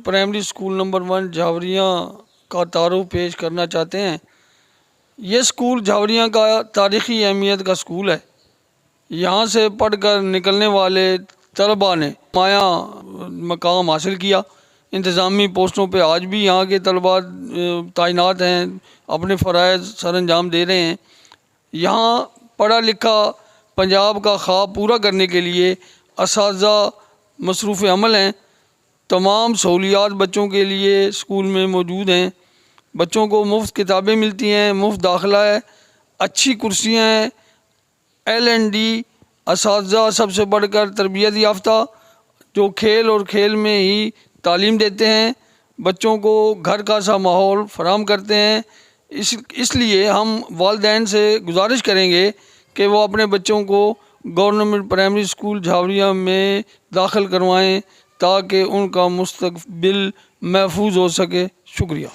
Primary school number 1 جھاوریاں کا تعارف پیش کرنا چاہتے ہیں۔ یہ اسکول جھاوریاں کا تاریخی اہمیت کا اسکول ہے۔ یہاں سے پڑھ کر نکلنے والے طلباء نے نمایاں مقام حاصل کیا۔ انتظامی پوسٹوں پہ آج بھی یہاں کے طلباء تعینات ہیں، اپنے فرائض سر انجام دے رہے ہیں۔ یہاں پڑھا لکھا پنجاب کا خواب پورا کرنے کے لیے اساتذہ مصروف عمل ہیں۔ تمام سہولیات بچوں کے لیے اسکول میں موجود ہیں۔ بچوں کو مفت کتابیں ملتی ہیں، مفت داخلہ ہے، اچھی کرسیاں ہیں، L&D اساتذہ سب سے بڑھ کر تربیت یافتہ جو کھیل اور کھیل میں ہی تعلیم دیتے ہیں، بچوں کو گھر کا سا ماحول فراہم کرتے ہیں۔ اس لیے ہم والدین سے گزارش کریں گے کہ وہ اپنے بچوں کو گورنمنٹ پرائمری اسکول جھاوریاں میں داخل کروائیں تاکہ ان کا مستقبل محفوظ ہو سکے۔ شکریہ۔